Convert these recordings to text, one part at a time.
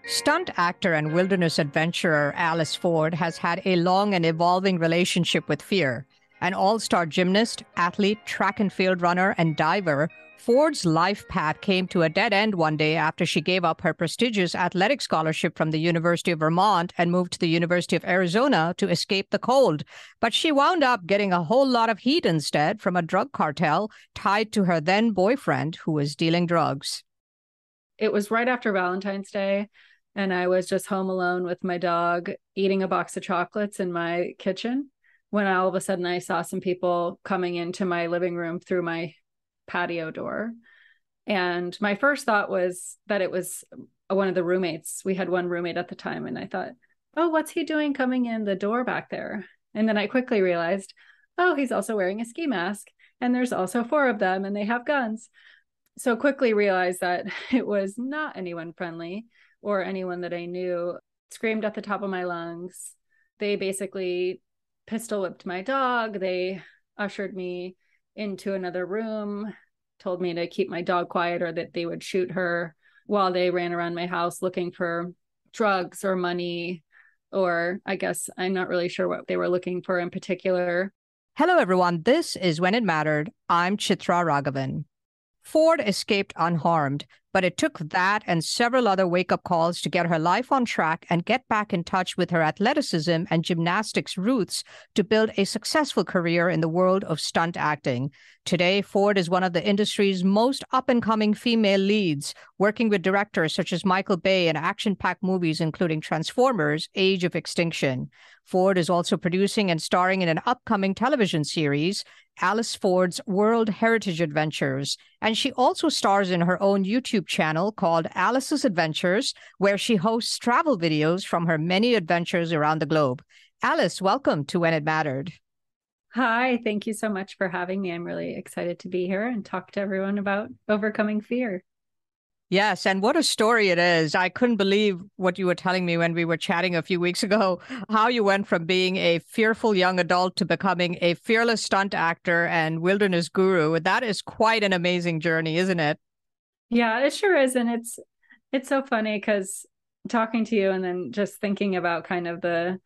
Stunt actor and wilderness adventurer Alice Ford has had a long and evolving relationship with fear. An all-star gymnast, athlete, track and field runner, and diver, Ford's life path came to a dead end one day after she gave up her prestigious athletic scholarship from the University of Vermont and moved to the University of Arizona to escape the cold. But she wound up getting a whole lot of heat instead from a drug cartel tied to her then boyfriend who was dealing drugs. It was right after Valentine's Day, and I was just home alone with my dog eating a box of chocolates in my kitchen when all of a sudden I saw some people coming into my living room through my patio door. And my first thought was that it was one of the roommates. We had one roommate at the time, and I thought, oh, what's he doing coming in the door back there? And then I quickly realized, oh, he's also wearing a ski mask, and there's also four of them, and they have guns. So quickly realized that it was not anyone friendly or anyone that I knew. Screamed at the top of my lungs. They basically pistol whipped my dog. They ushered me into another room, told me to keep my dog quiet or that they would shoot her, while they ran around my house looking for drugs or money, or I guess I'm not really sure what they were looking for in particular. Hello, everyone. This is When It Mattered. I'm Chitra Raghavan. Ford escaped unharmed, but it took that and several other wake-up calls to get her life on track and get back in touch with her athleticism and gymnastics roots to build a successful career in the world of stunt acting. Today, Ford is one of the industry's most up-and-coming female leads, working with directors such as Michael Bey in action-packed movies including Transformers: Age of Extinction. Ford is also producing and starring in an upcoming television series, Alice Ford's World Heritage Adventures, and she also stars in her own YouTube channel called Alice's Adventures, where she hosts travel videos from her many adventures around the globe. Alice, welcome to When It Mattered. Hi, thank you so much for having me. I'm really excited to be here and talk to everyone about overcoming fear. Yes, and what a story it is. I couldn't believe what you were telling me when we were chatting a few weeks ago, how you went from being a fearful young adult to becoming a fearless stunt actor and wilderness guru. That is quite an amazing journey, isn't it? Yeah, it sure is. And it's so funny because talking to you and then just thinking about kind of the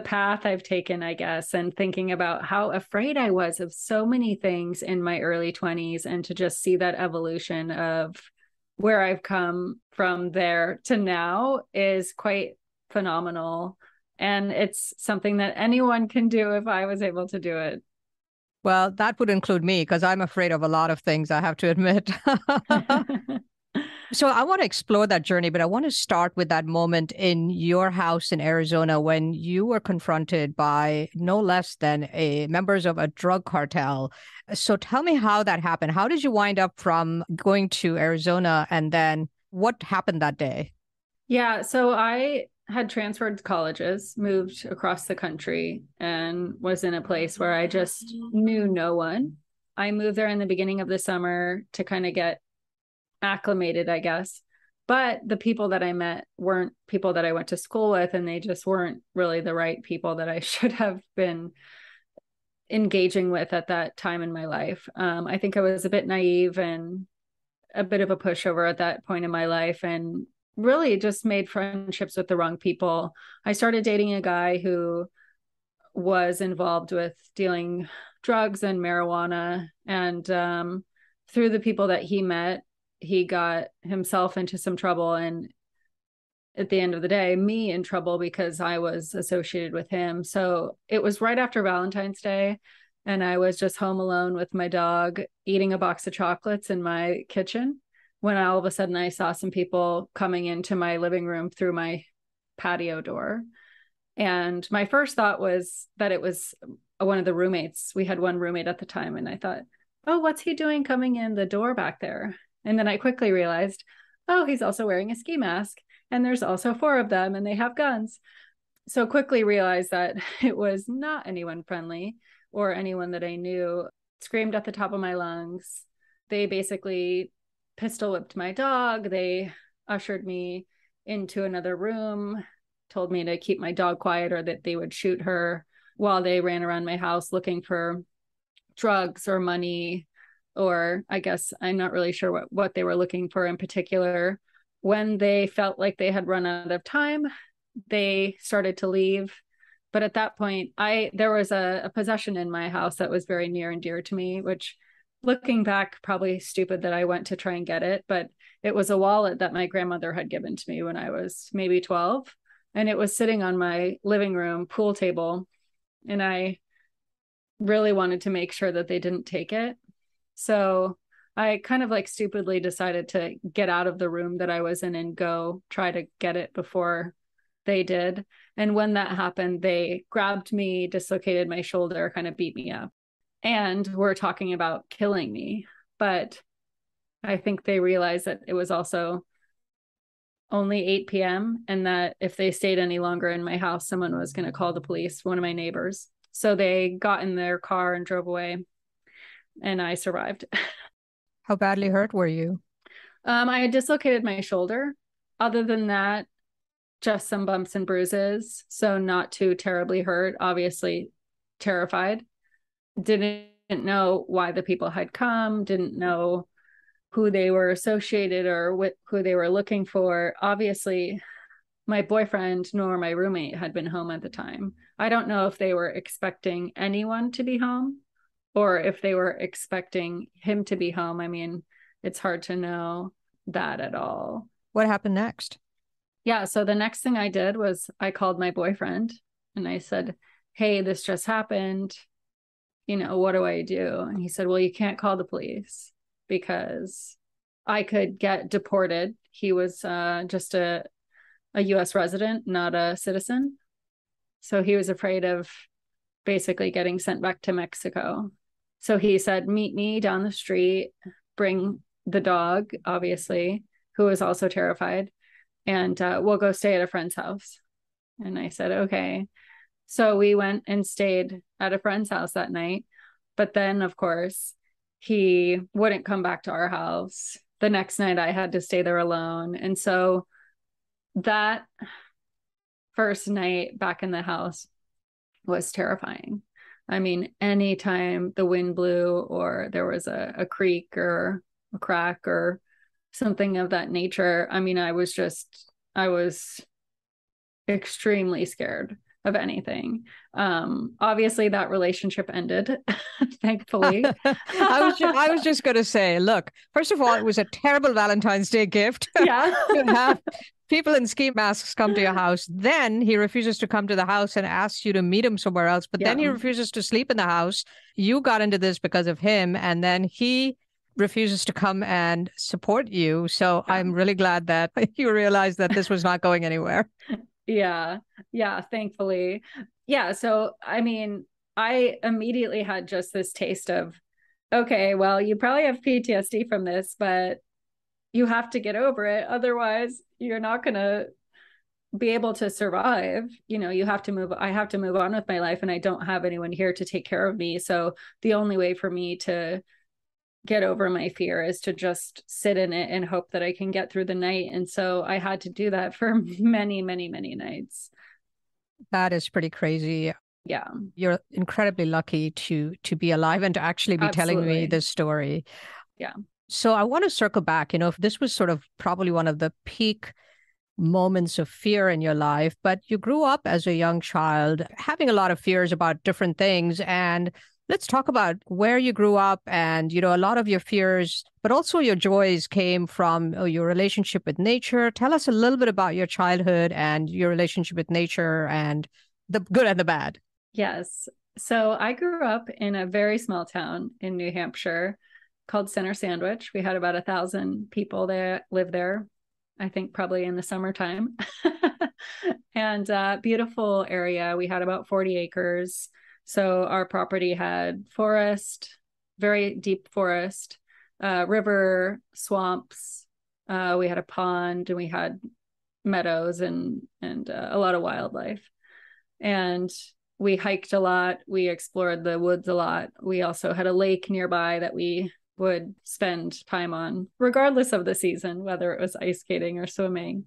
path I've taken, I guess, and thinking about how afraid I was of so many things in my early 20s, and to just see that evolution of where I've come from there to now is quite phenomenal. And it's something that anyone can do if I was able to do it. Well, that would include me because I'm afraid of a lot of things, I have to admit. So I want to explore that journey, but I want to start with that moment in your house in Arizona when you were confronted by no less than members of a drug cartel. So tell me how that happened. How did you wind up from going to Arizona, and then what happened that day? Yeah, so I had transferred colleges, moved across the country, and was in a place where I just knew no one. I moved there in the beginning of the summer to kind of get acclimated, I guess. But the people that I met weren't people that I went to school with, and they just weren't really the right people that I should have been engaging with at that time in my life. I think I was a bit naive and a bit of a pushover at that point in my life, and really just made friendships with the wrong people. I started dating a guy who was involved with dealing drugs and marijuana, and through the people that he met, he got himself into some trouble, and at the end of the day, me in trouble because I was associated with him. So it was right after Valentine's Day, and I was just home alone with my dog eating a box of chocolates in my kitchen when all of a sudden I saw some people coming into my living room through my patio door. And my first thought was that it was one of the roommates. We had one roommate at the time, and I thought, oh, what's he doing coming in the door back there? And then I quickly realized, oh, he's also wearing a ski mask, and there's also four of them, and they have guns. So quickly realized that it was not anyone friendly or anyone that I knew. Screamed at the top of my lungs. They basically pistol whipped my dog. They ushered me into another room, told me to keep my dog quiet or that they would shoot her, while they ran around my house looking for drugs or money, or I guess I'm not really sure what they were looking for in particular. when they felt like they had run out of time, they started to leave. But at that point, there was a possession in my house that was very near and dear to me, which, looking back, probably stupid that I went to try and get it, but it was a wallet that my grandmother had given to me when I was maybe 12. And it was sitting on my living room pool table. And I really wanted to make sure that they didn't take it. So I kind of like stupidly decided to get out of the room that I was in and go try to get it before they did. And when that happened, they grabbed me, dislocated my shoulder, kind of beat me up, and were talking about killing me. But I think they realized that it was also only 8 p.m. and that if they stayed any longer in my house, someone was going to call the police, one of my neighbors. So they got in their car and drove away, and I survived. How badly hurt were you? I had dislocated my shoulder. Other than that, just some bumps and bruises. So not too terribly hurt, obviously terrified. Didn't know why the people had come, didn't know who they were associated or who they were looking for. Obviously, my boyfriend nor my roommate had been home at the time. I don't know if they were expecting anyone to be home or if they were expecting him to be home. I mean, it's hard to know that at all. What happened next? Yeah, so the next thing I did was I called my boyfriend and I said, hey, this just happened. What do I do? And he said, well, you can't call the police because I could get deported. He was just a US resident, not a citizen. So he was afraid of basically getting sent back to Mexico. So he said, meet me down the street, bring the dog, obviously, who was also terrified, and we'll go stay at a friend's house. And I said, okay. So we went and stayed at a friend's house that night. But then, of course, he wouldn't come back to our house. The next night I had to stay there alone. And so that first night back in the house was terrifying. I mean, anytime the wind blew or there was a creak or a crack or something of that nature, I mean, I was extremely scared of anything. Obviously that relationship ended, thankfully. I was just going to say, look, first of all, it was a terrible Valentine's Day gift. Yeah. To have people in ski masks come to your house. Then he refuses to come to the house and asks you to meet him somewhere else. But then he refuses to sleep in the house. You got into this because of him. And then he refuses to come and support you. So I'm really glad that you realized that this was not going anywhere. Yeah, thankfully. Yeah, so I mean, I immediately had just this taste of, okay, well, you probably have PTSD from this, but you have to get over it. Otherwise, you're not going to be able to survive. You have to move. I have to move on with my life, and I don't have anyone here to take care of me. So the only way for me to get over my fear is to just sit in it and hope that I can get through the night. And so I had to do that for many, many, many nights. That is pretty crazy. Yeah. You're incredibly lucky to be alive and to actually be telling me this story. Yeah. So I want to circle back, if this was sort of probably one of the peak moments of fear in your life, but you grew up as a young child having a lot of fears about different things. And let's talk about where you grew up and, a lot of your fears, but also your joys came from your relationship with nature. Tell us a little bit about your childhood and your relationship with nature and the good and the bad. Yes. So I grew up in a very small town in New Hampshire called Center Sandwich. We had about 1,000 people that lived there, I think probably in the summertime. And beautiful area. We had about 40 acres. So our property had forest, very deep forest, river, swamps. We had a pond and we had meadows and a lot of wildlife. And we hiked a lot. We explored the woods a lot. We also had a lake nearby that we would spend time on, regardless of the season, whether it was ice skating or swimming.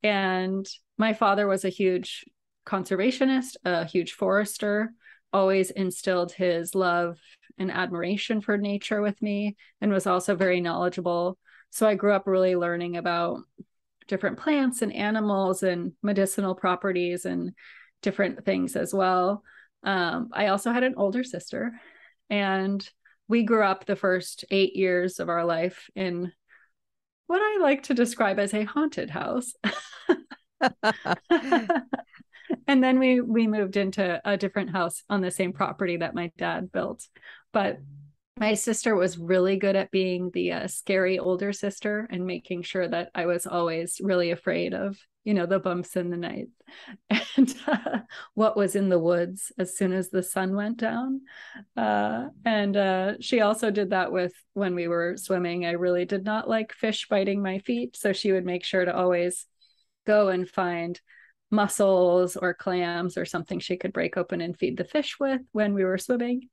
And my father was a huge conservationist, a huge forester, always instilled his love and admiration for nature with me, and was also very knowledgeable. So I grew up really learning about different plants and animals and medicinal properties and different things as well. I also had an older sister, and we grew up the first 8 years of our life in what I like to describe as a haunted house. And then we moved into a different house on the same property that my dad built. But my sister was really good at being the scary older sister and making sure that I was always really afraid of, the bumps in the night and what was in the woods as soon as the sun went down. And she also did that with when we were swimming. I really did not like fish biting my feet. So she would make sure to always go and find mussels or clams or something she could break open and feed the fish with when we were swimming.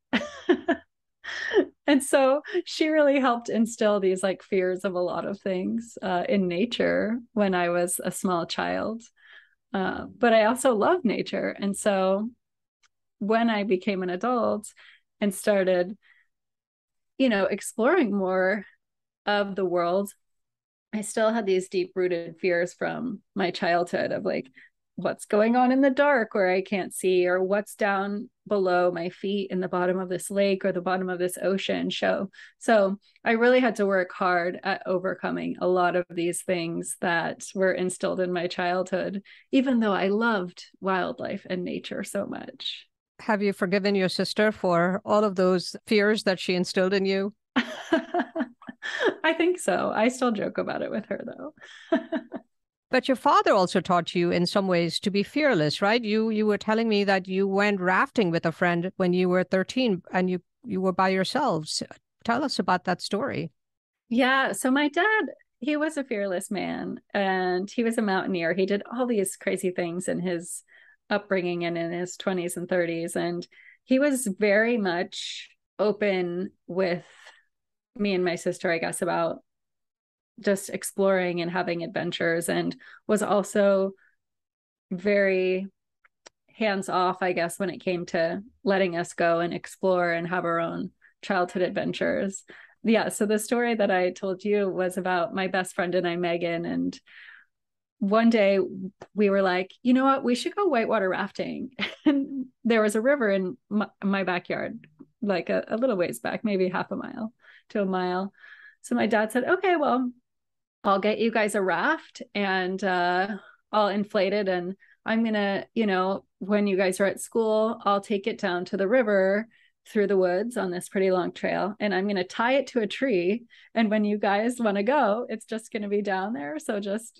And so she really helped instill these like fears of a lot of things in nature when I was a small child. But I also love nature. And so when I became an adult and started, exploring more of the world, I still had these deep rooted fears from my childhood of like, what's going on in the dark where I can't see, or what's down below my feet in the bottom of this lake or the bottom of this ocean. So I really had to work hard at overcoming a lot of these things that were instilled in my childhood, even though I loved wildlife and nature so much. Have you forgiven your sister for all of those fears that she instilled in you? I think so. I still joke about it with her, though. But your father also taught you in some ways to be fearless, right? You were telling me that you went rafting with a friend when you were 13 and you were by yourselves. Tell us about that story. Yeah. So my dad, he was a fearless man, and he was a mountaineer. He did all these crazy things in his upbringing and in his 20s and 30s. And he was very much open with me and my sister, I guess, about just exploring and having adventures, and was also very hands off, I guess, when it came to letting us go and explore and have our own childhood adventures. Yeah. So the story that I told you was about my best friend and I, Megan. And one day we were like, you know what, we should go whitewater rafting. And there was a river in my backyard, like a little ways back, maybe half a mile to a mile. So my dad said, okay, well, I'll get you guys a raft and I'll inflate it. And I'm going to, when you guys are at school, I'll take it down to the river through the woods on this pretty long trail. And I'm going to tie it to a tree. And when you guys want to go, it's just going to be down there. So just,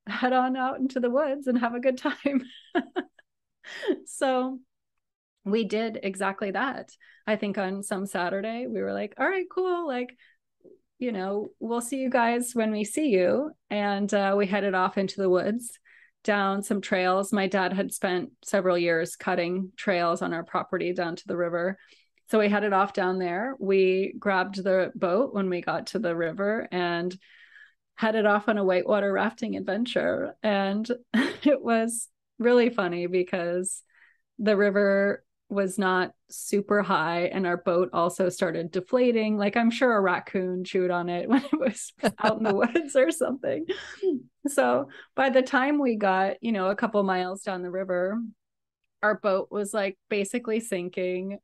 head on out into the woods and have a good time. So we did exactly that. I think on some Saturday, we were like, all right, cool. Like, we'll see you guys when we see you. And we headed off into the woods down some trails. My dad had spent several years cutting trails on our property down to the river. So we headed off down there. We grabbed the boat when we got to the river and headed off on a whitewater rafting adventure. And it was really funny because the river was not super high, and our boat also started deflating. Like, I'm sure a raccoon chewed on it when it was out in the woods or something. So by the time we got, a couple miles down the river, our boat was like basically sinking.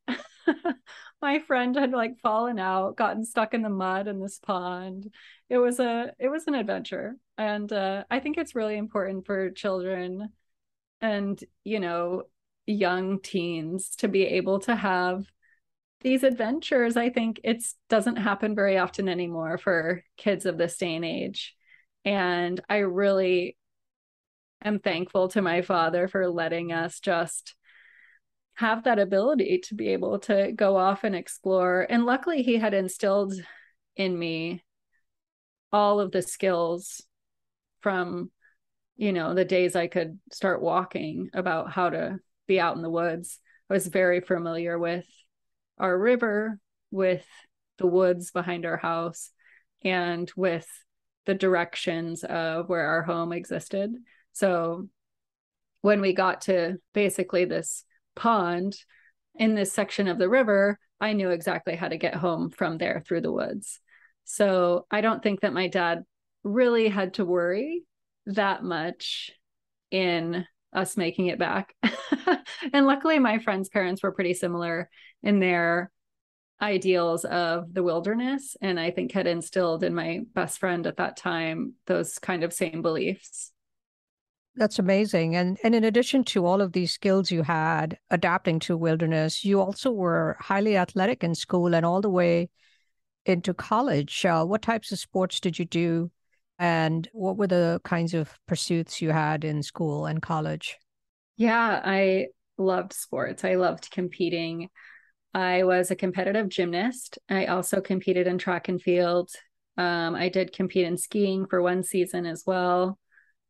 My friend had like fallen out, gotten stuck in the mud in this pond. It was an adventure. And I think it's really important for children and, young teens to be able to have these adventures. I think it doesn't happen very often anymore for kids of this day and age. And I really am thankful to my father for letting us just have that ability to be able to go off and explore. And luckily he had instilled in me all of the skills from, the days I could start walking, about how to be out in the woods. I was very familiar with our river, with the woods behind our house, and with the directions of where our home existed. So when we got to basically this pond in this section of the river, I knew exactly how to get home from there through the woods. So I don't think that my dad really had to worry that much in us making it back. And luckily, my friends' parents were pretty similar in their ideals of the wilderness. And I think had instilled in my best friend at that time those kind of same beliefs. That's amazing. And in addition to all of these skills you had adapting to wilderness, you also were highly athletic in school and all the way into college. What types of sports did you do? And what were the kinds of pursuits you had in school and college? Yeah, I loved sports. I loved competing. I was a competitive gymnast. I also competed in track and field. I did compete in skiing for one season as well,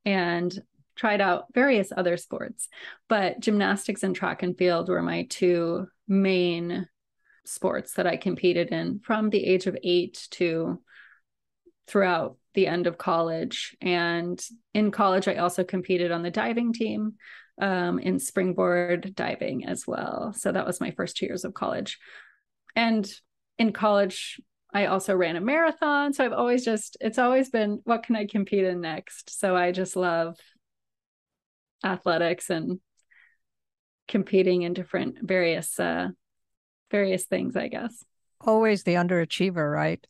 and tried out various other sports. But gymnastics and track and field were my two main sports that I competed in from the age of 8 to throughout the end of college. And in college, I also competed on the diving team in springboard diving as well. So that was my first 2 years of college. And in college, I also ran a marathon. So it's always been, what can I compete in next? So I just love athletics and competing in different various things, I guess. Always the underachiever, right?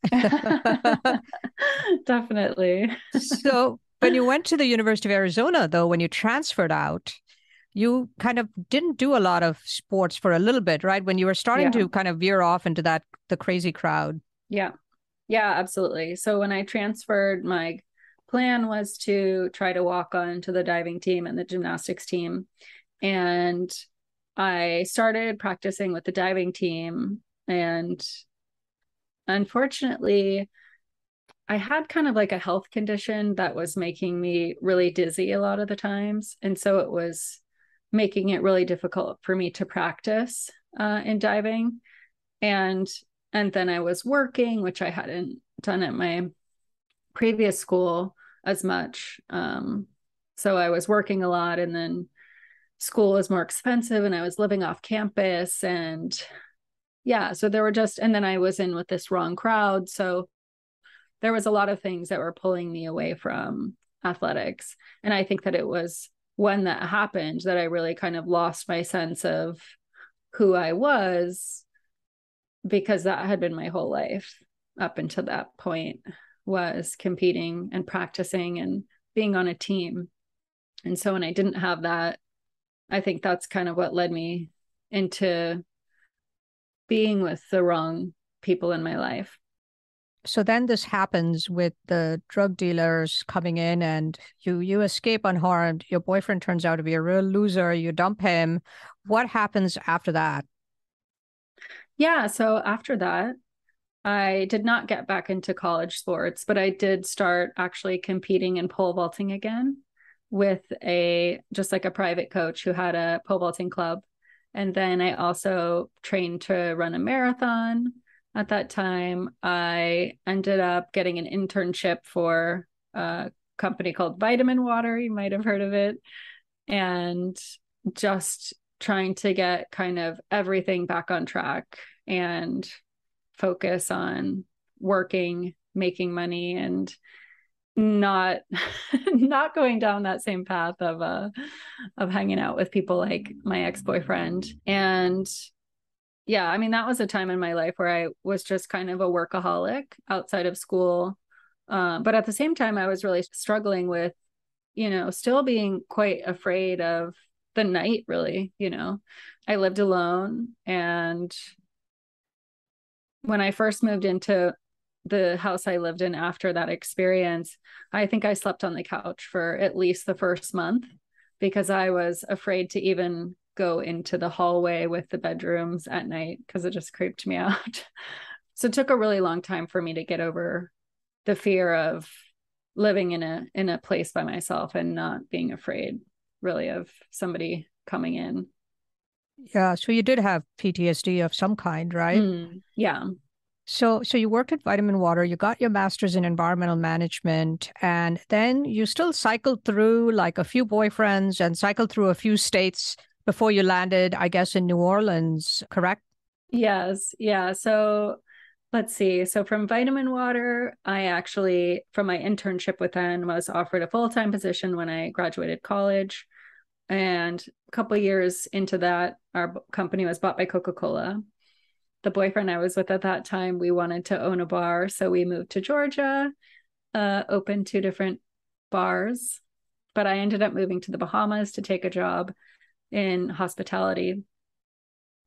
Definitely. So when you went to the University of Arizona, though, when you transferred out, you kind of didn't do a lot of sports for a little bit, right? When you were starting Yeah. to kind of veer off into the crazy crowd. Yeah. Yeah, absolutely. So when I transferred, my plan was to try to walk on to the diving team and the gymnastics team. And I started practicing with the diving team. And unfortunately, I had kind of like a health condition that was making me really dizzy a lot of the times. And so it was making it really difficult for me to practice in diving. And then I was working, which I hadn't done at my previous school as much. So I was working a lot, and then school was more expensive, and I was living off campus. And yeah, so there were and then I was in with this wrong crowd. So there was a lot of things that were pulling me away from athletics. And I think that it was when that happened that I really kind of lost my sense of who I was, because that had been my whole life up until that point, was competing and practicing and being on a team. And so when I didn't have that, I think that's kind of what led me into being with the wrong people in my life. So then this happens with the drug dealers coming in and you escape unharmed. Your boyfriend turns out to be a real loser. You dump him. What happens after that? Yeah. So after that, I did not get back into college sports, but I did start actually competing in pole vaulting again with just like a private coach who had a pole vaulting club. And then I also trained to run a marathon. At that time, I ended up getting an internship for a company called Vitamin Water. You might have heard of it. And just trying to get kind of everything back on track and focus on working, making money, and not not going down that same path of hanging out with people like my ex-boyfriend. And yeah, I mean, that was a time in my life where I was just kind of a workaholic outside of school. But at the same time, I was really struggling with, still being quite afraid of the night, really. I lived alone. And when I first moved into the house I lived in after that experience, I think I slept on the couch for at least the first month because I was afraid to even go into the hallway with the bedrooms at night because it just creeped me out. So it took a really long time for me to get over the fear of living in a place by myself and not being afraid really of somebody coming in. Yeah, so you did have PTSD of some kind, right? Yeah. So you worked at Vitamin Water, you got your master's in environmental management, and then you still cycled through like a few boyfriends and cycled through a few states before you landed, I guess, in New Orleans, correct? Yes. Yeah. So let's see. So from vitamin water, I actually, from my internship with them, was offered a full-time position when I graduated college. And a couple of years into that, our company was bought by Coca-Cola. The boyfriend I was with at that time, we wanted to own a bar. So we moved to Georgia, opened 2 different bars. But I ended up moving to the Bahamas to take a job in hospitality.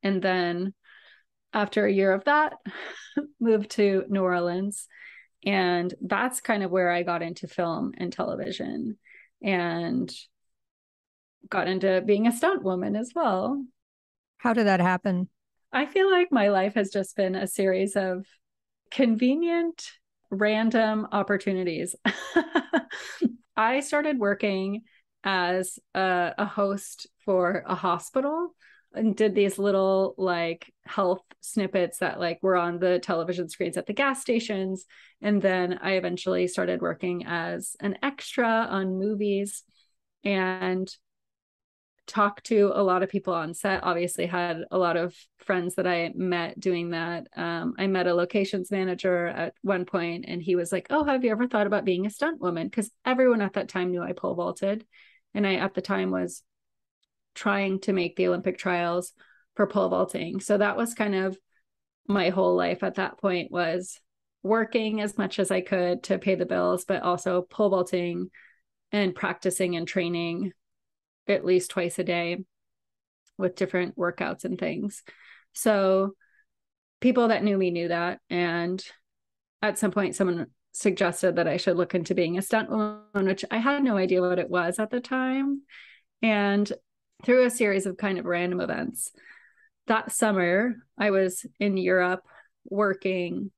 And then after a year of that, moved to New Orleans. And that's kind of where I got into film and television and got into being a stunt woman as well. How did that happen? I feel like my life has just been a series of convenient, random opportunities. I started working as a host for a hospital and did these little like health snippets that like were on the television screens at the gas stations. And then I eventually started working as an extra on movies and talked to a lot of people on set. Obviously had a lot of friends that I met doing that. I met a locations manager at one point and he was like, oh, have you ever thought about being a stunt woman? Because everyone at that time knew I pole vaulted. And I, at the time, was trying to make the Olympic trials for pole vaulting. So that was kind of my whole life at that point, was working as much as I could to pay the bills, but also pole vaulting and practicing and training at least twice a day with different workouts and things. So people that knew me knew that. And at some point, someone suggested that I should look into being a stunt woman, which I had no idea what it was at the time. And through a series of kind of random events, that summer, I was in Europe working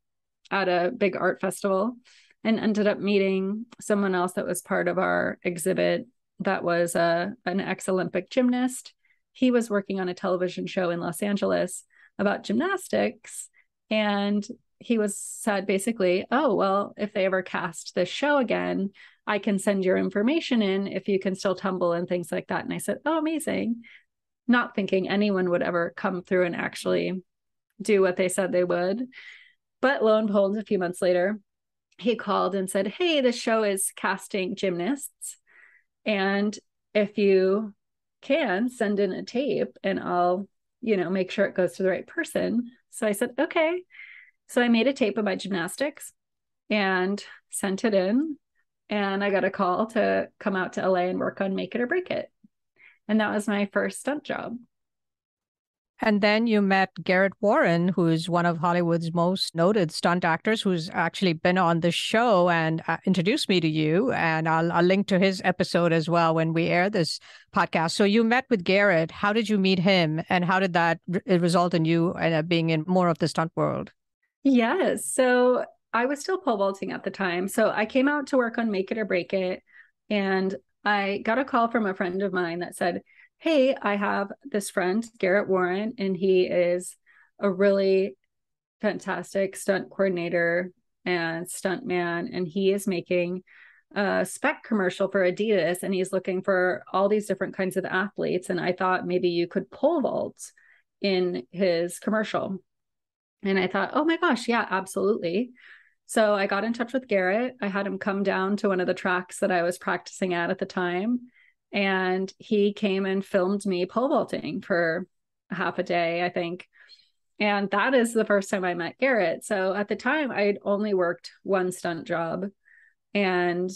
at a big art festival and ended up meeting someone else that was part of our exhibit that was an ex-Olympic gymnast. He was working on a television show in Los Angeles about gymnastics. And he said basically, oh, well, if they ever cast this show again, I can send your information in if you can still tumble and things like that. And I said, oh, amazing. Not thinking anyone would ever come through and actually do what they said they would. But lo and behold, a few months later, he called and said, hey, the show is casting gymnasts. And if you can, send in a tape and I'll, make sure it goes to the right person. So I said, okay. So I made a tape of my gymnastics and sent it in. And I got a call to come out to LA and work on Make It or Break It. And that was my first stunt job. And then you met Garrett Warren, who's one of Hollywood's most noted stunt actors, who's actually been on the show and introduced me to you. And I'll link to his episode as well when we air this podcast. So you met with Garrett. How did you meet him? And how did that result in you being in more of the stunt world? Yes. So I was still pole vaulting at the time. So I came out to work on Make It or Break It. And I got a call from a friend of mine that said, hey, I have this friend, Garrett Warren, and he is a really fantastic stunt coordinator and stunt man. And he is making a spec commercial for Adidas, and he's looking for all these different kinds of athletes. And I thought maybe you could pole vault in his commercial. And I thought, oh my gosh, yeah, absolutely. So I got in touch with Garrett. I had him come down to one of the tracks that I was practicing at the time. And he came and filmed me pole vaulting for half a day, I think. And that is the first time I met Garrett. So at the time, I'd only worked one stunt job and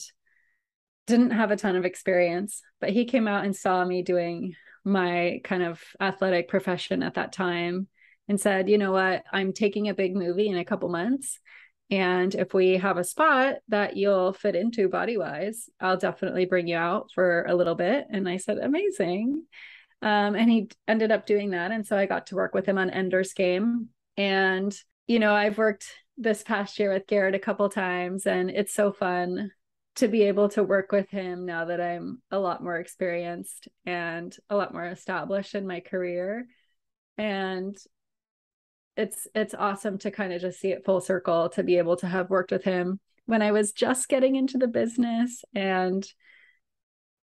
didn't have a ton of experience. But he came out and saw me doing my kind of athletic profession at that time and said, you know what, I'm taking a big movie in a couple months. And if we have a spot that you'll fit into body wise, I'll definitely bring you out for a little bit. And I said, amazing. And he ended up doing that. And so I got to work with him on Ender's Game. And, I've worked this past year with Garrett a couple times, and it's so fun to be able to work with him now that I'm a lot more experienced and a lot more established in my career. And it's awesome to kind of just see it full circle, to be able to have worked with him when I was just getting into the business. And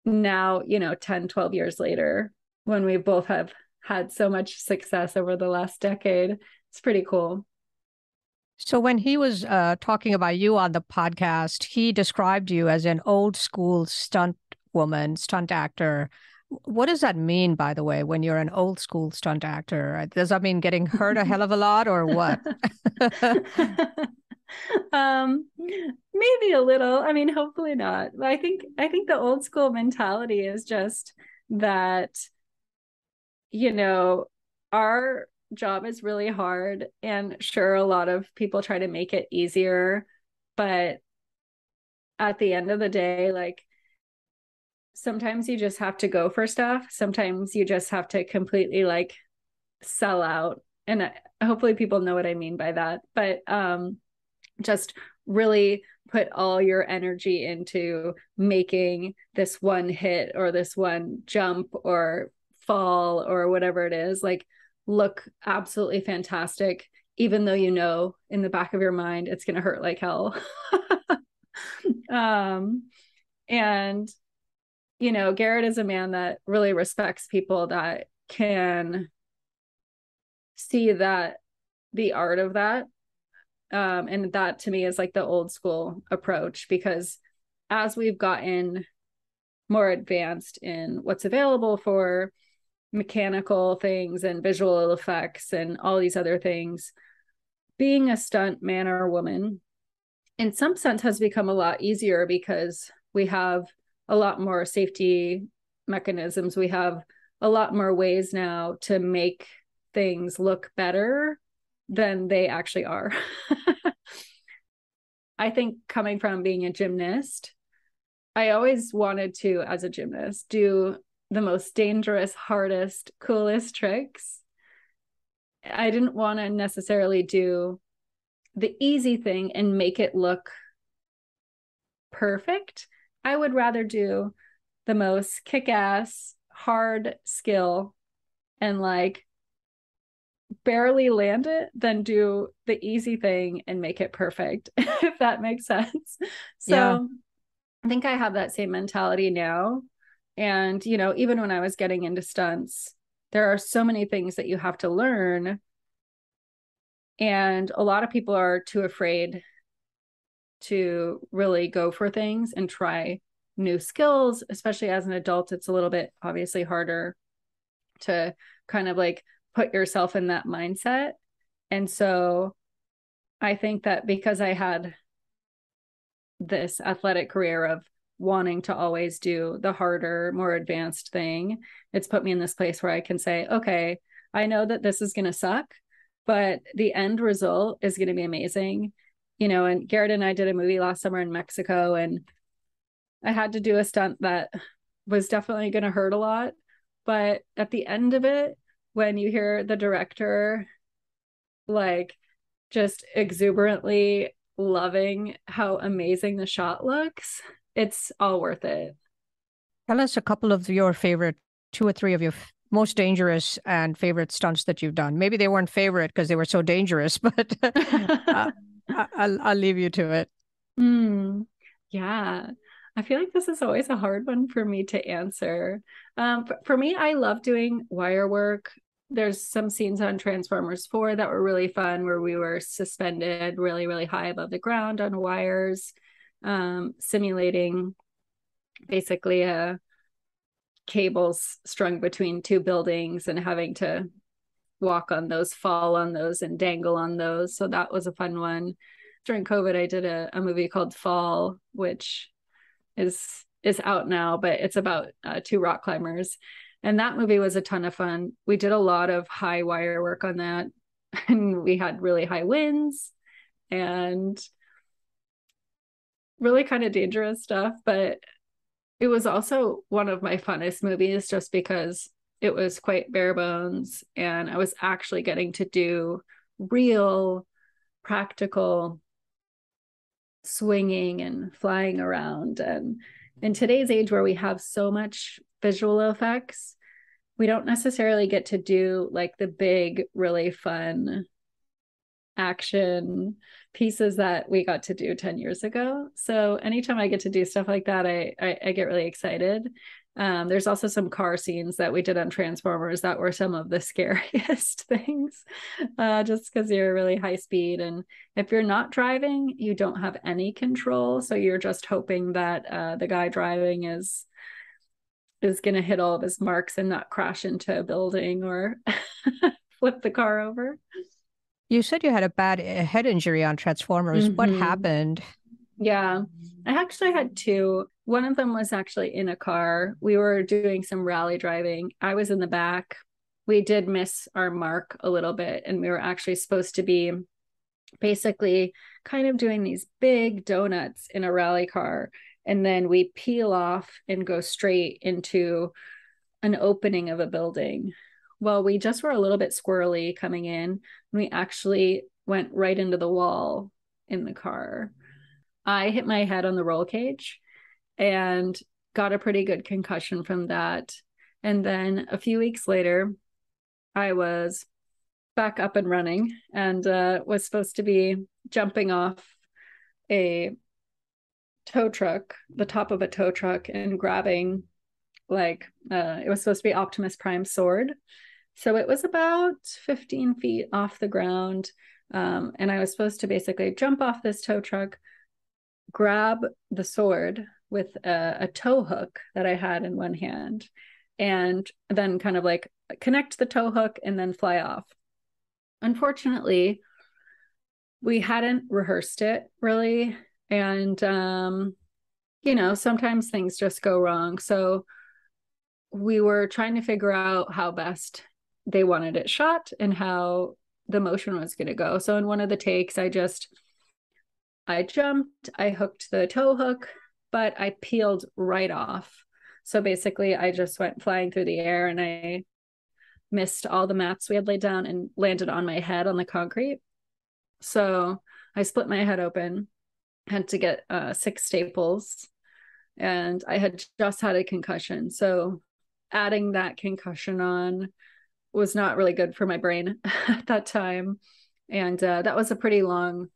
now, 10, 12 years later, when we both have had so much success over the last decade, it's pretty cool. So when he was talking about you on the podcast, he described you as an old school stunt woman, stunt actor. What does that mean, by the way, when you're an old school stunt actor? Does that mean getting hurt a hell of a lot or what? Maybe a little. I mean, hopefully not. I think the old school mentality is just that, our job is really hard, and sure, a lot of people try to make it easier, but at the end of the day, like, sometimes you just have to go for stuff. Sometimes you just have to completely like sell out. And hopefully people know what I mean by that. But just really put all your energy into making this one hit or this one jump or fall or whatever it is, like, look absolutely fantastic, even though in the back of your mind it's going to hurt like hell. And Garrett is a man that really respects people that can see that the art of that. And that to me is like the old school approach, because as we've gotten more advanced in what's available for mechanical things and visual effects and all these other things, being a stunt man or woman in some sense has become a lot easier because we have a lot more safety mechanisms. We have a lot more ways now to make things look better than they actually are. I think coming from being a gymnast, I always wanted to, as a gymnast, do the most dangerous, hardest, coolest tricks. I didn't want to necessarily do the easy thing and make it look perfect. I would rather do the most kick-ass, hard skill and like barely land it than do the easy thing and make it perfect, if that makes sense. So yeah. I think I have that same mentality now. And, even when I was getting into stunts, there are so many things that you have to learn. And a lot of people are too afraid to really go for things and try new skills, especially as an adult. It's a little bit obviously harder to kind of like put yourself in that mindset. And so I think that because I had this athletic career of wanting to always do the harder, more advanced thing, it's put me in this place where I can say, okay, I know that this is going to suck, but the end result is going to be amazing. And Garrett and I did a movie last summer in Mexico, and I had to do a stunt that was definitely going to hurt a lot. But at the end of it, when you hear the director like just exuberantly loving how amazing the shot looks, it's all worth it. Tell us a couple of your favorite, 2 or 3 of your most dangerous and favorite stunts that you've done. Maybe they weren't favorite because they were so dangerous, but I'll leave you to it. Yeah. I feel like this is always a hard one for me to answer. For me, I love doing wire work. There's some scenes on Transformers 4 that were really fun, where we were suspended really, really high above the ground on wires, simulating basically cables strung between 2 buildings and having to walk on those, fall on those, and dangle on those. So that was a fun one. During COVID, I did a movie called Fall, which is out now, but it's about 2 rock climbers. And that movie was a ton of fun. We did a lot of high wire work on that, and we had really high winds and really kind of dangerous stuff. But it was also one of my funnest movies just because it was quite bare bones, and I was actually getting to do real practical swinging and flying around. And in today's age where we have so much visual effects, we don't necessarily get to do like the big, really fun action pieces that we got to do 10 years ago. So anytime I get to do stuff like that, I get really excited. There's also some car scenes that we did on Transformers that were some of the scariest things, just because you're really high speed. And if you're not driving, you don't have any control. So you're just hoping that the guy driving is going to hit all of his marks and not crash into a building or flip the car over. You said you had a bad head injury on Transformers. What happened? Yeah, I actually had two. One of them was actually in a car. We were doing some rally driving. I was in the back. We did miss our mark a little bit, and we were actually supposed to be basically kind of doing these big donuts in a rally car. And then we peel off and go straight into an opening of a building. Well, we just were a little bit squirrely coming in. We actually went right into the wall in the car. I hit my head on the roll cage and got a pretty good concussion from that. And then a few weeks later, I was back up and running and was supposed to be jumping off a tow truck, the top of a tow truck, and grabbing it was supposed to be Optimus Prime's sword. So it was about 15 feet off the ground. And I was supposed to basically jump off this tow truck, grab the sword with a tow hook that I had in one hand, and then kind of like connect the tow hook and then fly off. Unfortunately, we hadn't rehearsed it really. And, sometimes things just go wrong. So we were trying to figure out how best they wanted it shot and how the motion was going to go. So in one of the takes, I jumped, I hooked the tow hook, but I peeled right off. So basically I just went flying through the air and I missed all the mats we had laid down and landed on my head on the concrete. So I split my head open, had to get 6 staples, and I had just had a concussion. So adding that concussion on was not really good for my brain at that time. And that was a pretty long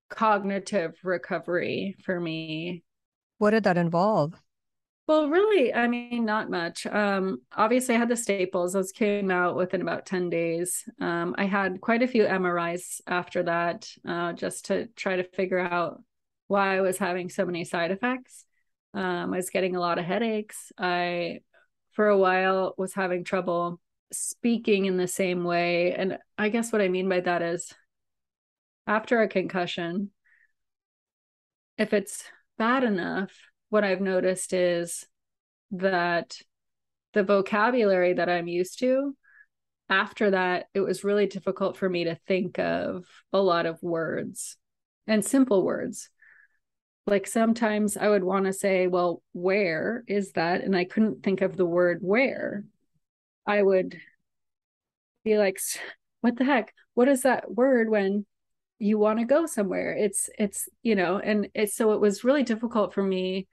cognitive recovery for me. What did that involve? Well, really, I mean, not much. Obviously, I had the staples. Those came out within about 10 days. I had quite a few MRIs after that, just to try to figure out why I was having so many side effects. I was getting a lot of headaches. I, for a while, was having trouble speaking in the same way. And I guess what I mean by that is after a concussion, if it's bad enough, what I've noticed is that the vocabulary that I'm used to, after that, it was really difficult for me to think of a lot of words and simple words. Like sometimes I would want to say, well, where is that? And I couldn't think of the word where. I would be like, what the heck? What is that word when you want to go somewhere? It's, so it was really difficult for me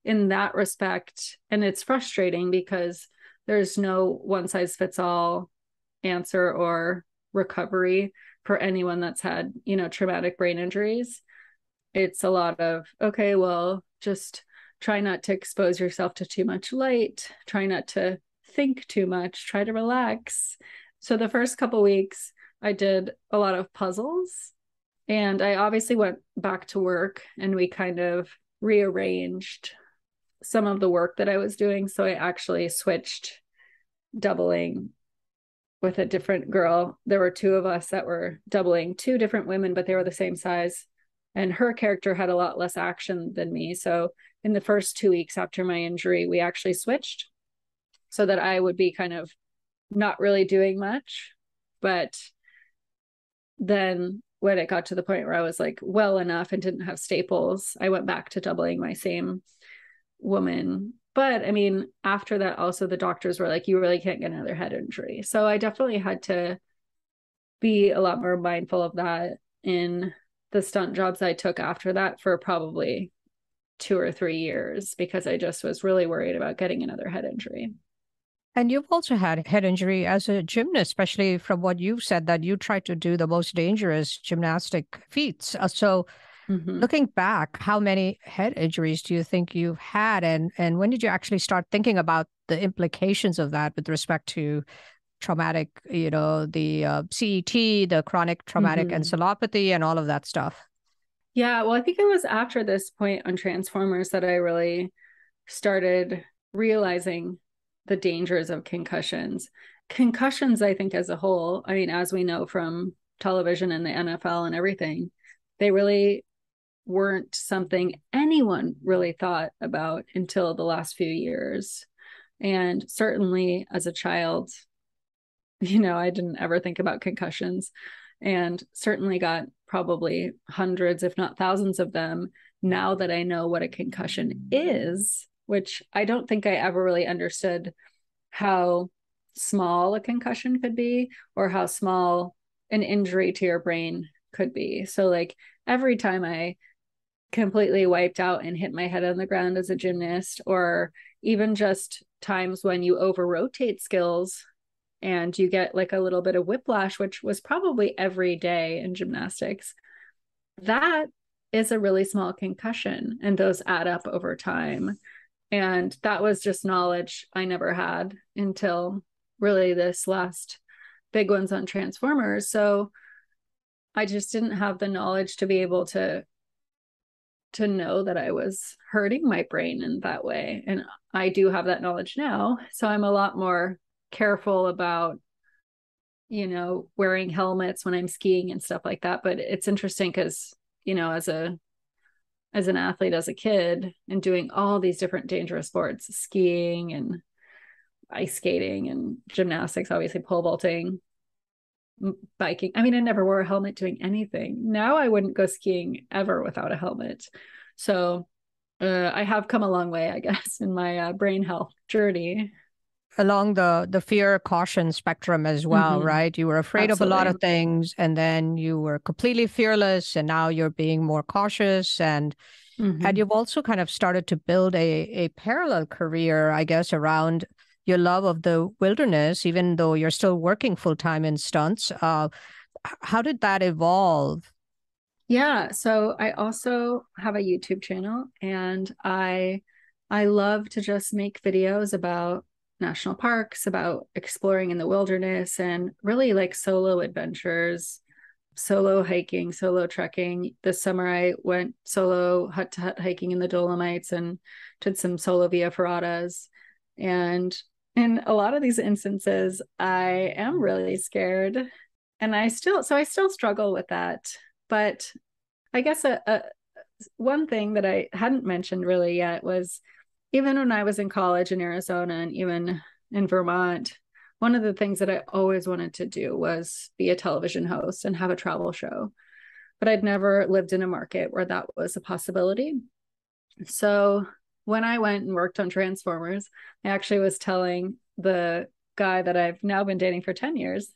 in that respect. And it's frustrating because there's no one size fits all answer or recovery for anyone that's had, traumatic brain injuries. It's a lot of, okay, well, just try not to expose yourself to too much light, try not to think too much, try to relax. So the first couple of weeks, I did a lot of puzzles, and I obviously went back to work and we kind of rearranged some of the work that I was doing. So I actually switched doubling with a different girl. There were 2 of us that were doubling 2 different women, but they were the same size. And her character had a lot less action than me. So in the first 2 weeks after my injury, we actually switched so that I would be kind of not really doing much. But then when it got to the point where I was like well enough and didn't have staples, I went back to doubling my same woman. But I mean, after that, also the doctors were like, you really can't get another head injury. So I definitely had to be a lot more mindful of that in the stunt jobs I took after that for probably 2 or 3 years, because I just was really worried about getting another head injury. And you've also had head injury as a gymnast, especially from what you've said that you tried to do the most dangerous gymnastic feats. Looking back, how many head injuries do you think you've had? And when did you actually start thinking about the implications of that with respect to traumatic, the CET, the chronic traumatic encephalopathy, and all of that stuff. Yeah, well, I think it was after this point on Transformers that I really started realizing the dangers of concussions. Concussions, I think, as a whole, I mean, as we know from television and the NFL and everything, they really weren't something anyone really thought about until the last few years. And certainly as a child, I didn't ever think about concussions, and certainly got probably hundreds, if not thousands of them now that I know what a concussion is, which I don't think I ever really understood how small a concussion could be or how small an injury to your brain could be. So like every time I completely wiped out and hit my head on the ground as a gymnast, or even just times when you over rotate skills and you get like a little bit of whiplash, which was probably every day in gymnastics, that is a really small concussion, and those add up over time. And that was just knowledge I never had until really this last big ones on Transformers. So I just didn't have the knowledge to be able to know that I was hurting my brain in that way. And I do have that knowledge now. So I'm a lot more careful about, wearing helmets when I'm skiing and stuff like that. But it's interesting because, as an athlete, as a kid, and doing all these different dangerous sports, skiing and ice skating and gymnastics, obviously pole vaulting, biking. I mean, I never wore a helmet doing anything. Now I wouldn't go skiing ever without a helmet. So I have come a long way, I guess, in my brain health journey. Along the fear caution spectrum as well, right? You were afraid of a lot of things, and then you were completely fearless, and now you're being more cautious, and you've also kind of started to build a parallel career, I guess, around your love of the wilderness, even though you're still working full-time in stunts. How did that evolve? Yeah, so I also have a YouTube channel, and I love to just make videos about national parks, about exploring in the wilderness, and really like solo adventures, solo hiking, solo trekking. This summer I went solo hut to hut hiking in the Dolomites and did some solo via ferratas. And in a lot of these instances, I am really scared, and I still struggle with that. But I guess one thing that I hadn't mentioned really yet was, even when I was in college in Arizona and even in Vermont, one of the things that I always wanted to do was be a television host and have a travel show. But I'd never lived in a market where that was a possibility. So when I went and worked on Transformers, I actually was telling the guy that I've now been dating for 10 years,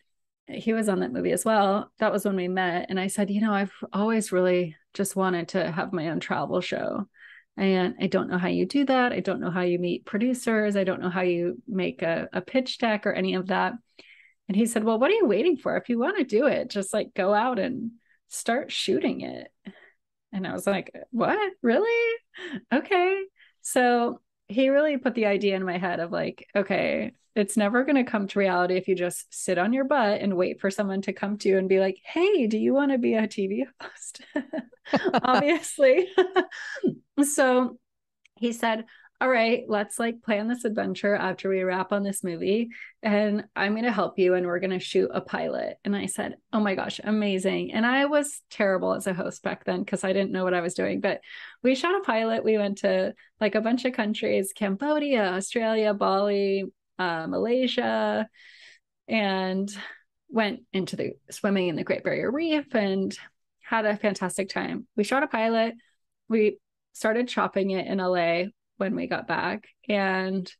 he was on that movie as well. That was when we met. And I said, I've always really just wanted to have my own travel show. And I don't know how you do that. I don't know how you meet producers. I don't know how you make a pitch deck or any of that. And he said, well, what are you waiting for? If you want to do it, just like go out and start shooting it. And I was like, what? Really? Okay. So he really put the idea in my head of like, okay, it's never going to come to reality if you just sit on your butt and wait for someone to come to you and be like, hey, do you want to be a TV host? Obviously. So he said, all right, let's like plan this adventure after we wrap on this movie, and I'm going to help you, and we're going to shoot a pilot. And I said, oh my gosh, amazing. And I was terrible as a host back then because I didn't know what I was doing, but we shot a pilot. We went to like a bunch of countries: Cambodia, Australia, Bali, Malaysia, and went into the swimming in the Great Barrier Reef and had a fantastic time. We shot a pilot. We started chopping it in LA when we got back. And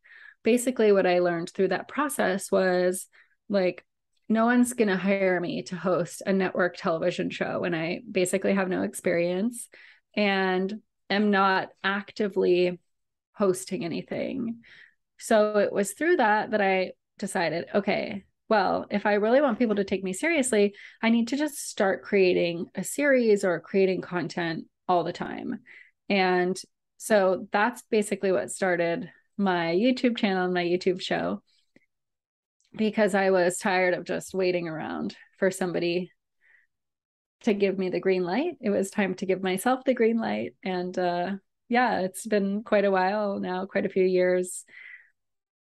basically what I learned through that process was like, no one's going to hire me to host a network television show when I basically have no experience and am not actively hosting anything. So it was through that I decided, okay, well, if I really want people to take me seriously, I need to just start creating a series or creating content all the time. And so that's basically what started my YouTube channel and my YouTube show because I was tired of just waiting around for somebody to give me the green light. It was time to give myself the green light. And yeah, it's been quite a while now, quite a few years.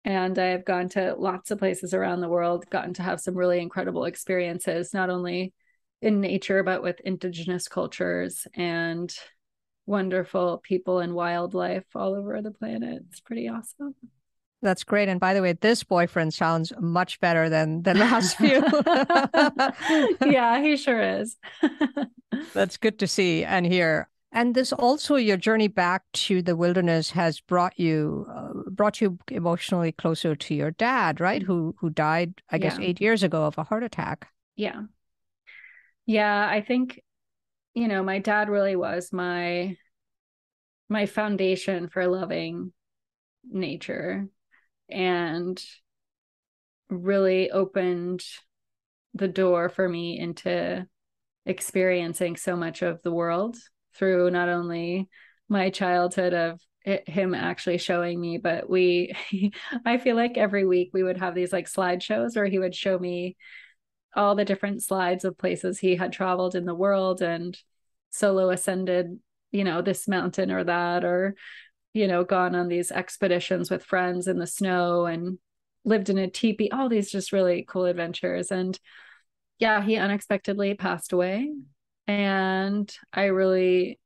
And I've gone to lots of places around the world, gotten to have some really incredible experiences, not only in nature, but with indigenous cultures and wonderful people and wildlife all over the planet. It's pretty awesome. That's great. And by the way, this boyfriend sounds much better than the last few. Yeah, he sure is. That's good to see and hear. And this also, your journey back to the wilderness has brought you emotionally closer to your dad, right? Who died, I guess, 8 years ago of a heart attack. Yeah. Yeah, I think, my dad really was my foundation for loving nature and really opened the door for me into experiencing so much of the world through not only my childhood of him actually showing me, but I feel like every week we would have these like slideshows where he would show me all the different slides of places he had traveled in the world and solo ascended, this mountain or that, or, gone on these expeditions with friends in the snow and lived in a teepee, all these just really cool adventures. And yeah, he unexpectedly passed away. And I really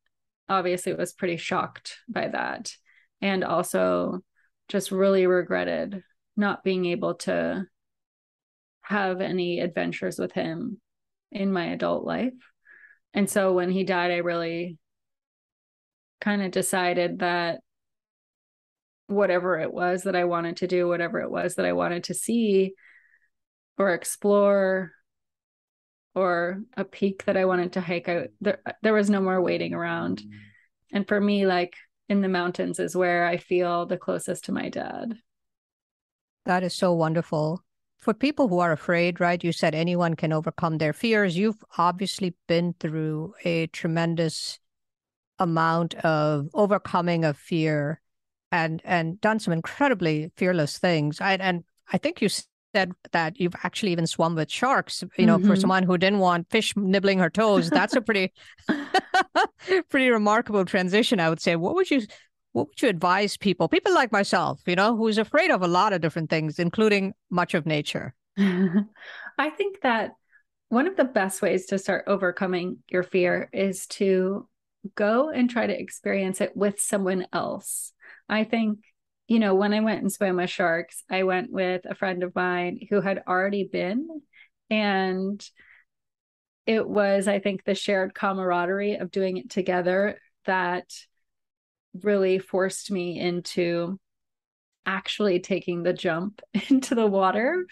obviously was pretty shocked by that. And also just really regretted not being able to have any adventures with him in my adult life. And so when he died, I really kind of decided that whatever it was that I wanted to do, whatever it was that I wanted to see or explore, or a peak that I wanted to hike, there was no more waiting around. And for me, like in the mountains is where I feel the closest to my dad. That is so wonderful. For people who are afraid, right? You said anyone can overcome their fears. You've obviously been through a tremendous amount of overcoming of fear and done some incredibly fearless things. And I think you said that you've actually even swum with sharks, for someone who didn't want fish nibbling her toes. That's a pretty pretty remarkable transition, I would say. What would you advise people like myself, who's afraid of a lot of different things, including much of nature? I think that one of the best ways to start overcoming your fear is to go and try to experience it with someone else. I think, when I went and swam with sharks, I went with a friend of mine who had already been. And it was, I think, the shared camaraderie of doing it together that really forced me into actually taking the jump into the water.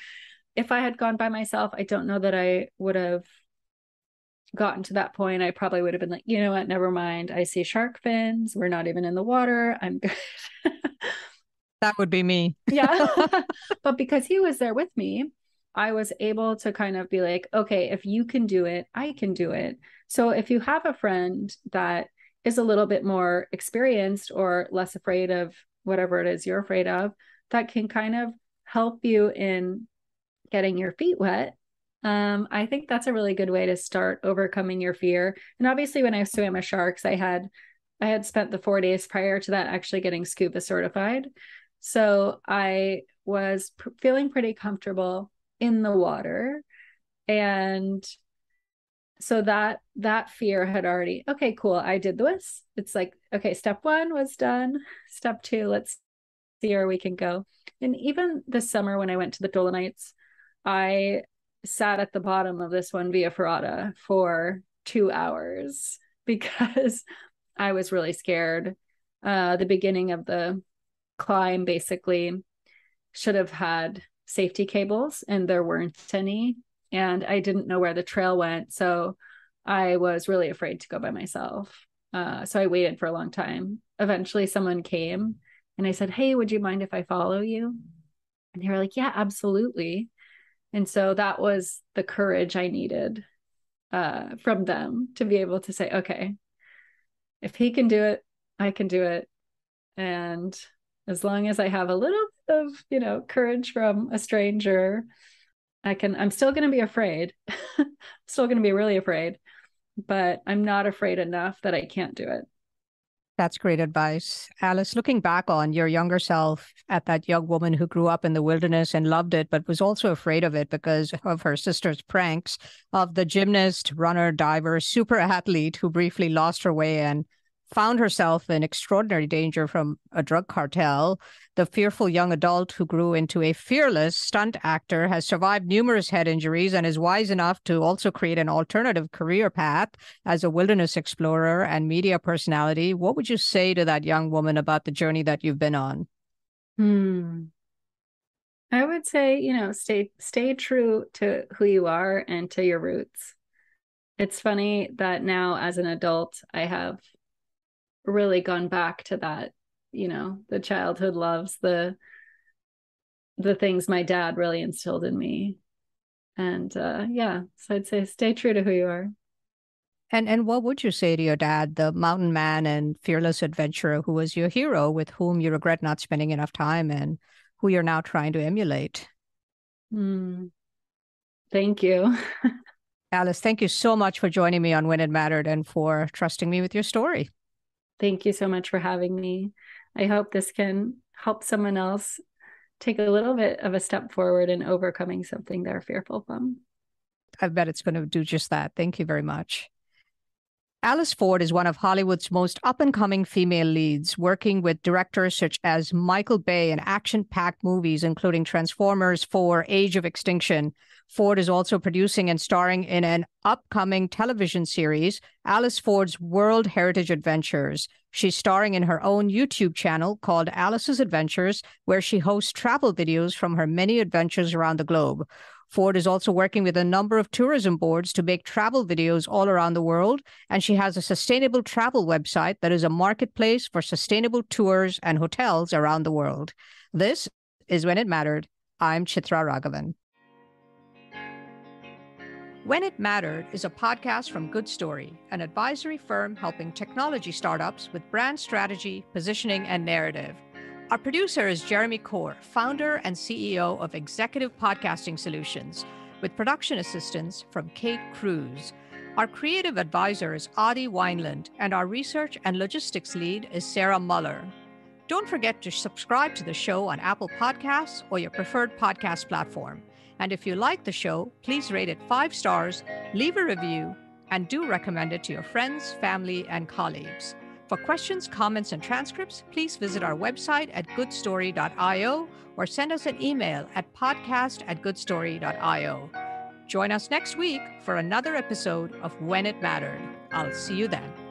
If I had gone by myself, I don't know that I would have gotten to that point. I probably would have been like, you know what, never mind. I see shark fins. We're not even in the water. I'm good. That would be me. Yeah. But because he was there with me, I was able to kind of be like, okay, if you can do it, I can do it. So if you have a friend that is a little bit more experienced or less afraid of whatever it is you're afraid of, that can kind of help you in getting your feet wet. I think that's a really good way to start overcoming your fear. And obviously when I swam with sharks, I had spent the 4 days prior to that actually getting scuba certified. So I was feeling pretty comfortable in the water. And so that fear had already, okay, cool. I did this. It's like, okay, step 1 was done. Step 2, let's see where we can go. And even this summer when I went to the Dolomites, I sat at the bottom of this one Via Ferrata for 2 hours because I was really scared. The beginning of the climb basically should have had safety cables and there weren't any. And I didn't know where the trail went. So I was really afraid to go by myself. So I waited for a long time. Eventually someone came and I said, hey, would you mind if I follow you? And they were like, yeah, absolutely. And so that was the courage I needed from them to be able to say, okay, if he can do it, I can do it. And As long as I have a little bit of, courage from a stranger, I'm still going to be afraid. Still going to be really afraid, but I'm not afraid enough that I can't do it. That's great advice. Alice, looking back on your younger self at that young woman who grew up in the wilderness and loved it, but was also afraid of it because of her sister's pranks, of the gymnast, runner, diver, super athlete who briefly lost her way and found herself in extraordinary danger from a drug cartel, the fearful young adult who grew into a fearless stunt actor, has survived numerous head injuries, and is wise enough to also create an alternative career path as a wilderness explorer and media personality. What would you say to that young woman about the journey that you've been on? I would say, stay true to who you are and to your roots. It's funny that now as an adult, I have really gone back to that, the childhood loves, the things my dad really instilled in me. And so I'd say stay true to who you are. And what would you say to your dad, the mountain man and fearless adventurer who was your hero, with whom you regret not spending enough time and who you're now trying to emulate? Thank you. Alice, thank you so much for joining me on When It Mattered and for trusting me with your story. Thank you so much for having me. I hope this can help someone else take a little bit of a step forward in overcoming something they're fearful from. I bet it's going to do just that. Thank you very much. Alice Ford is one of Hollywood's most up-and-coming female leads, working with directors such as Michael Bey in action-packed movies, including Transformers 4: Age of Extinction. Ford is also producing and starring in an upcoming television series, Alice Ford's World Heritage Adventures. She's starring in her own YouTube channel called Alice's Adventures, where she hosts travel videos from her many adventures around the globe. Ford is also working with a number of tourism boards to make travel videos all around the world, and she has a sustainable travel website that is a marketplace for sustainable tours and hotels around the world. This is When It Mattered. I'm Chitra Raghavan. When It Mattered is a podcast from Good Story, an advisory firm helping technology startups with brand strategy, positioning, and narrative. Our producer is Jeremy Kaur, founder and CEO of Executive Podcasting Solutions, with production assistance from Kate Cruz. Our creative advisor is Adi Wineland, and our research and logistics lead is Sarah Muller. Don't forget to subscribe to the show on Apple Podcasts or your preferred podcast platform. And if you like the show, please rate it 5 stars, leave a review, and do recommend it to your friends, family, and colleagues. For questions, comments, and transcripts, please visit our website at goodstory.io or send us an email at podcast@goodstory.io. Join us next week for another episode of When It Mattered. I'll see you then.